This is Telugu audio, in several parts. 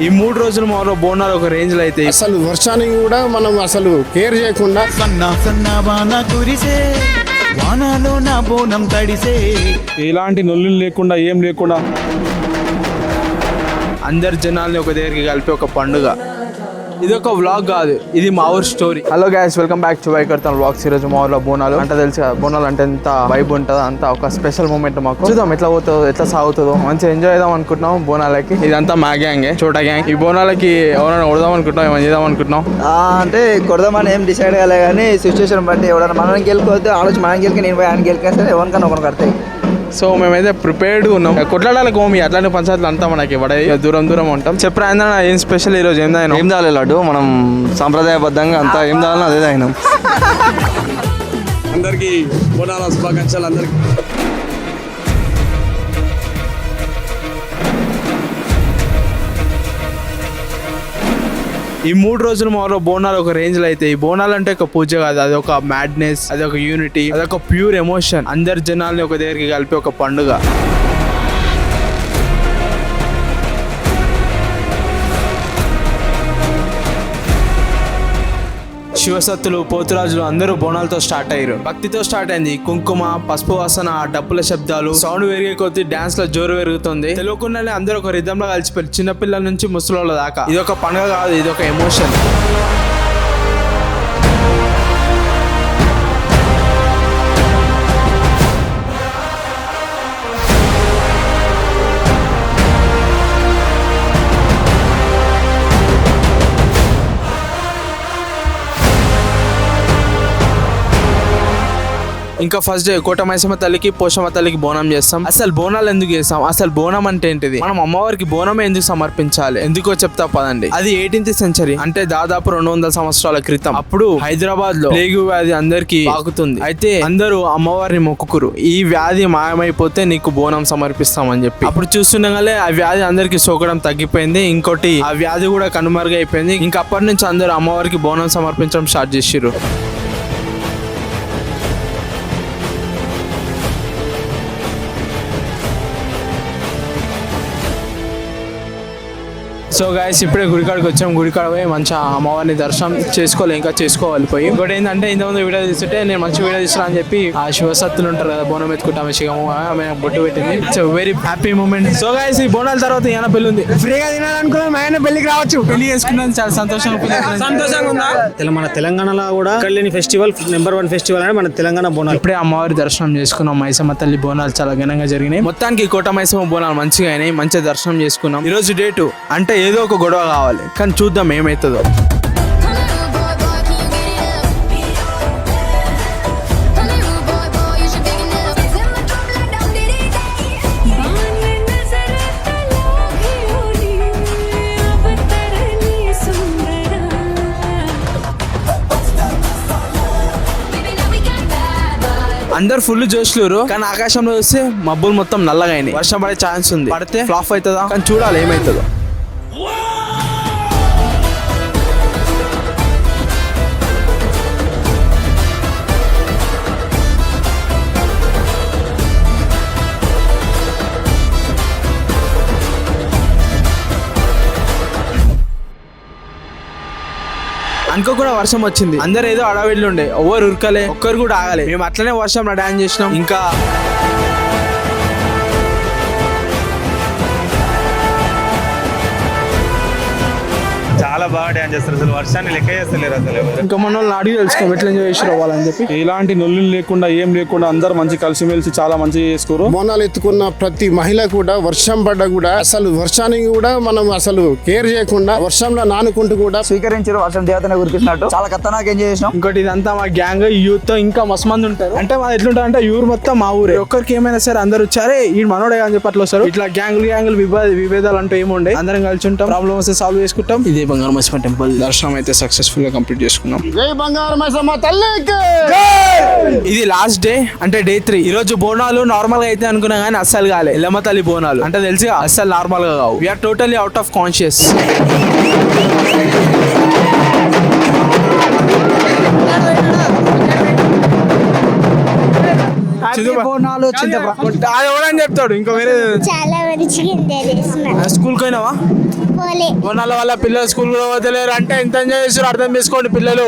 ఈ 3 రోజులు మాలో బోనాలు ఒక రేంజ్ లో అయితే అసలు వర్షానికి కూడా మనం అసలు కేర్ చేయకుండా వానాలో నా బోనం తడిసే ఎలాంటి నొల్లులు లేకుండా ఏం లేకుండా అందరి జనాల్ని ఒక దగ్గరికి కలిపి ఒక పండుగ. ఇది ఒక వ్లాగ్ కాదు, ఇది మా ఊర్ story. Hello guys, welcome back to Vaikartan vlogs. ఈ రోజు మా ఊర్లో బోనాలు అంటే తెలుసు కదా, బోనాలు అంటే ఎంత వైబ్ ఉంటుందో అంత ఒక స్పెషల్ మూమెంట్ మాకు. చూద్దాం ఎట్లా పోతుందో ఎట్లా సాగుతుందో, మంచిగా ఎంజాయ్ చేద్దాం అనుకుంటున్నాం బోనాలకి. ఇదంతా మా గ్యాంగే, చోటా గ్యాంగ్. ఈ బోనాలకి ఎవరైనా కొడదాం అనుకుంటున్నాం, ఏమైనా చేద్దాం అనుకుంటున్నాం. అంటే కొడదామని ఏం డిసైడ్ కాలే కానీ సిచ్యువేషన్ బట్టి ఎవరైనా మనం గెలుకోవద్దు, ఆలోచన మనం గెలికి నేను పోయి ఆయన గెలికేస్తే ఎవరికైనా ఒకరికి కడతాయి. సో మేమైతే ప్రిపేర్డ్గా ఉన్నాం. కొట్లాడాలి కోమి అట్లాంటి పంచాయతీలు అంతా మనకి పడాయి, దూరం దూరం ఉంటాం. చెప్పరా ఏం స్పెషల్ ఈ రోజు? ఏం తాగలే లడ్డు, మనం సాంప్రదాయబద్ధంగా అంతా ఏం తాగాలో అదే తాగినాం. అందరికీ బోనాల శుభాకాంక్షలు అందరికి. ఈ 3 రోజులు మాలో బోనాలు ఒక రేంజ్ లో అయితే. ఈ బోనాలు అంటే ఒక పూజ కాదు, అది ఒక మ్యాడ్నెస్, అది ఒక యూనిటీ, అది ఒక ప్యూర్ ఎమోషన్. అందరి జనాల్ని ఒక దగ్గరికి కలిపి ఒక పండుగ. శివసత్తులు, పోతురాజులు అందరూ బోనాలతో స్టార్ట్ అయ్యారు. భక్తితో స్టార్ట్ అయింది. కుంకుమ, పసుపు వాసన, డప్పుల శబ్దాలు, సౌండ్ పెరిగే కొద్దీ డాన్స్ లో జోరు పెరుగుతుంది. తెలియకుండానే అందరూ ఒక రిధంలో కలిసిపోయారు, చిన్నపిల్లల నుంచి ముసలోళ్ళ దాకా. ఇది ఒక పండుగ కాదు, ఇది ఒక ఎమోషన్. ఇంకా ఫస్ట్ డే కోట మైసమ్మ తల్లికి, పోషమ్మ తల్లికి బోనం చేస్తాం. అసలు బోనాలు ఎందుకు చేస్తాం, అసలు బోనం అంటే ఏంటిది, మనం అమ్మవారికి బోనమే ఎందుకు సమర్పించాలి, ఎందుకో చెప్తా పదండి. అది 18th సెంచరీ, అంటే దాదాపు 200 సంవత్సరాల క్రితం. అప్పుడు హైదరాబాద్ లో ప్లేగు వ్యాధి అందరికి పాకుతుంది. అయితే అందరూ అమ్మవారిని మొక్కుకురు, ఈ వ్యాధి మాయమైపోతే నీకు బోనం సమర్పిస్తామని చెప్పి. అప్పుడు చూస్తుండగానే ఆ వ్యాధి అందరికి సోకడం తగ్గిపోయింది. ఇంకోటి, ఆ వ్యాధి కూడా కనుమరుగైపోయింది. ఇంకా అప్పటి నుంచి అందరూ అమ్మవారికి బోనం సమర్పించడం స్టార్ట్ చేసిర్రు. సో గైస్, ఇప్పుడే గుడికాడికి వచ్చాం. గుడికాడ పోయి మంచిగా అమ్మవారిని దర్శనం చేసుకోవాలి, ఇంకా చేసుకోవాలి పోయి. ఇంకోటి ఏంటంటే, ఇంతకుముందు వీడియో తీస్తుంటే నేను మంచి వీడియో తీస్తున్నా అని చెప్పి ఆ శివసత్తులు ఉంటారు కదా, బోనం ఎత్తుకుంటాము శివము, ఆమె బొట్టు పెట్టింది. It's very happy moment. So guys, ఈ బోనాల తర్వాత ఈయన పెళ్లి ఉంది. ఫ్రీగా తినాలనుకున్నాం, ఆయన పెళ్లికి రావచ్చు. పెళ్లి చేసుకున్నాను, చాలా సంతోషంగా ఉందా? మన తెలంగాణలో కూడా లేని ఫెస్టివల్, నెంబర్ 1 ఫెస్టివల్ అంటే మన తెలంగాణ బోనాలు. ఇప్పుడే అమ్మవారి దర్శనం చేసుకున్నాం. మైసమ్మ తల్లి బోనాలు చాలా ఘనంగా జరిగినాయి. మొత్తానికి కోట మైసమ్మ బోనాలు మంచిగా అయినాయి, మంచిగా దర్శనం చేసుకున్నాం. ఈ రోజు డేటు అంటే ఏదో ఒక గొడవ కావాలి, కానీ చూద్దాం ఏమవుతుందో. అందరు ఫుల్ జోష్లూరు, కానీ ఆకాశంలో చూస్తే మబ్బులు మొత్తం నల్లగా అయినాయి. వర్షం పడే ఛాన్స్ ఉంది, పడితే ఫ్లాప్ అవుతుందా, కానీ చూడాలి ఏమవుతుందో. అనుకోకుండా వర్షం వచ్చింది. అందరు ఏదో అడవిలో ఉండే, ఎవరు ఉరకలే, ఒక్కరు కూడా ఆగలే. మేము అట్లనే వర్షంలో డాన్స్ చేసినాం. ఇంకా చాలా బాగా డాన్స్ చేస్తారు, అసలు వర్షాన్ని లెక్క చేస్తలేరు అసలు. ఇంకా మన వాళ్ళని అడిగి తెలుసుకోం ఎట్లా ఎంజాయ్ చేసి రావాలని చెప్పి. ఎలాంటి నొల్లులు లేకుండా ఏం లేకుండా అందరు మంచి కలిసిమెలిసి చాలా మంచిగా చేసుకోరు. బోనాలు ఎత్తుకున్న ప్రతి మహిళ కూడా వర్షం పడ్డ కూడా అసలు వర్షానికి కూడా మనం అసలు కేర్ చేయకుండా వర్షంలో నానుకుంటూ కూడా స్వీకరించారు, వర్షం దేవతనే గురికిస్తున్నట్టు చాలా ఖతర్నాక్ ఎంజాయ్ చేసినాం. ఇంకోటి, ఇదంతా మా గ్యాంగ్, యూత్ తో ఇంకా మస్తు మంది ఉంటారు. అంటే మా ఎట్లుంటారు అంటే, ఊరు మొత్తం మా ఊరే. ఒక్కరికి ఏమైనా సరే అందరు వచ్చారే ఈ మనోడే అని చెప్పి అట్లా వస్తారు. ఇట్లా గ్యాంగులు విభేదాలు అంటూ ఏముండే, అందరం కలిసి ఉంటాం, ప్రాబ్లమ్ వస్తే సాల్వ్ చేసుకుంటాం. ఇదే బంగారు మైసమ్మ టెంపుల్ దర్శనం అయితే సక్సెస్ఫుల్ గా కంప్లీట్ చేసుకున్నాం. జై బంగారు మైసమ్మ తల్లికి. ఇది లాస్ట్ డే, అంటే డే 3. ఈ రోజు బోనాలు నార్మల్ గా అయితే అనుకున్నా కానీ అస్సలు కాలే. ఎల్లమ్మ తల్లి బోనాలు అంటే తెలిసి అస్సలు నార్మల్ గా కావు. We are totally out of conscious. చెప్తాడు ఇంకా వేరే. చాలా మంచిగా స్కూల్ పోయినావా? పోలే. బోనాల వల్ల పిల్లలు స్కూల్ కూడా వదిలేరు అంటే ఎంత ఎంజాయ్ చేస్తారు అర్థం చేసుకోండి పిల్లలు.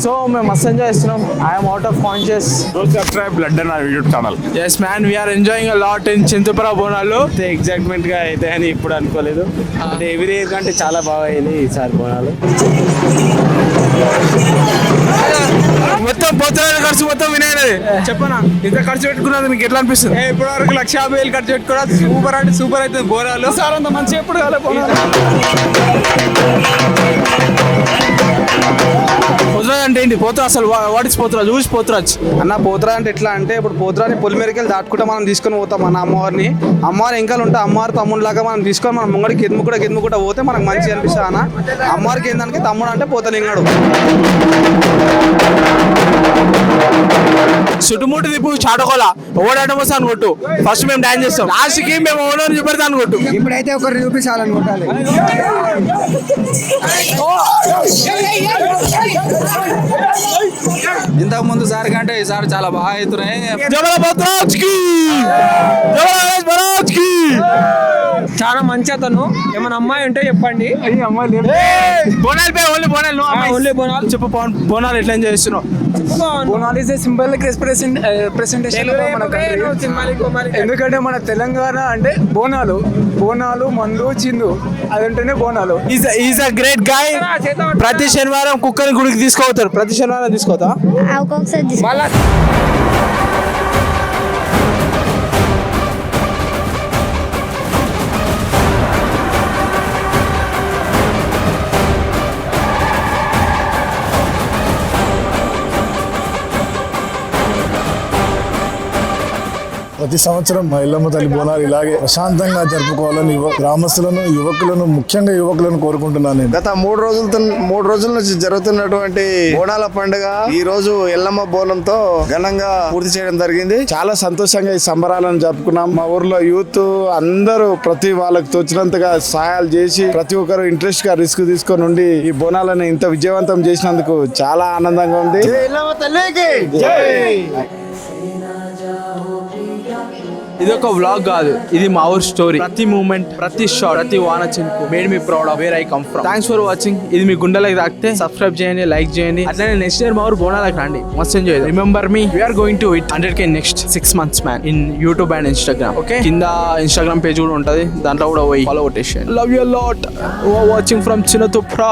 సో మేము మస్తు ఎంజాయ్ చేస్తున్నాం. I'm out of conscious. Subscribe blood అన్న YouTube channel. Yes man, we are enjoying a lot in Chintapura Bonalu. Excitement గా అయితే అని ఇప్పుడు అనుకోలేదు. అంటే ఎవ్రీ ఇయర్ కంటే చాలా బాగా అయింది ఈసారి బోనాలు. మొత్తం పోతున్న ఖర్చు మొత్తం వినాయనది. చెప్పనా ఇంత ఖర్చు పెట్టుకున్నది మీకు ఎట్లా అనిపిస్తుంది? ఇప్పటి వరకు 150,000 ఖర్చు పెట్టుకున్నా. సూపర్ అంటే సూపర్ అవుతుంది బోనాలు. సార్ అంత మంచిగా ఎప్పుడు కాలే బోనాలు. పోతురాజ్ అంటే ఏంటి? పోతురాజ్ అసలు what is Pothuraj? Who is Pothuraj? అన్న పోతురా అంటే ఎట్లా అంటే ఇప్పుడు పోతురాని పొలిమేరకెళ్ళి దాటుకుంటా మనం తీసుకొని పోతాం మన అమ్మవారిని. అమ్మవారి ఎంకలు ఉంటే అమ్మవారి తమ్ముడు లాగా మనం తీసుకొని మనం ముంగడికి ఎదుముకుంటా పోతే మనకు మంచిగా అనిపిస్తుంది అన్న. అమ్మవారికి ఏంటంటే తమ్ముడు అంటే పోతలింగడు. చుట్టుముట్టు తిప్పు చాటకోల ఓడాటం వస్తా అనుకోట్టు. ఫస్ట్ మేము డాన్స్ చేస్తాం, లాస్ట్ కి మేము ఓడని చెప్పితే అనుకోట్టు. ఇప్పుడైతే ఒకరు చూపించాలనుకుంటాను. ఇంతకు ముందు సారి కంటే ఈసారి చాలా బాగా అవుతున్నాయి. చాలా మంచి అతను. ఏమైనా అమ్మాయి ఉంటే చెప్పండి. Bonalu pay only Bonalu. Only Bonalu. చెప్పు పవన్, బోనాలు ఎట్లా ఎంజాయ్ చేస్తున్నావు? Bonalu is a symbolic presentation. ఎందుకంటే మన తెలంగాణ అంటే బోనాలు మందు చిందు అది ఉంటేనే Bonalu. Is a great guy. ప్రతి శనివారం కుక్కని గుడికి తీసుకోతారు. ప్రతి శనివారం తీసుకోతా. ఒక్కొక్కసారి ప్రతి సంవత్సరం మా ఇల్లమ్మ తల్లి బోనాలు ఇలాగే ప్రశాంతంగా జరుపుకోవాలని గ్రామస్తులను యువకులను ముఖ్యంగా యువకులను కోరుకుంటున్నాను నేను. గత 3 రోజుల నుంచి జరుగుతున్నటువంటి బోనాల పండుగ ఈ రోజు ఎల్లమ్మ బోనంతో ఘనంగా పూర్తి చేయడం జరిగింది. చాలా సంతోషంగా ఈ సంబరాలను జరుపుకున్నాం. మా ఊర్లో యూత్ అందరూ ప్రతి వాళ్ళకి తోచినంతగా సహాయాలు చేసి ప్రతి ఒక్కరు ఇంట్రెస్ట్ గా రిస్క్ తీసుకొని ఉండి ఈ బోనాలను ఇంత విజయవంతం చేసినందుకు చాలా ఆనందంగా ఉంది. ఇది ఒక వ్లాగ్ కాదు, ఇది మా ఊర్ స్టోరీ. ప్రతి మూమెంట్, ప్రతి షాట్, ప్రతి వాన చినుకు made me proud of where I come from. Thanks for watching. ఇది మీ గుండెలకు తాకితే సబ్స్క్రైబ్ చేయండి, లైక్ చేయండి. అట్లనే నెక్స్ట్ ఇయర్ మా ఊరు బోనాలకు రండి, మస్తు enjoy. Remember me, we are going to it 100K next 6 months man in YouTube and Instagram. Okay, కింద ఇన్స్టాగ్రామ్ పేజ్ కూడా ఉంటుంది, దాంట్లో కూడా పోయి ఫాలో కొట్టేసి. Love you lot. Watching from చిన్నతుప్రా.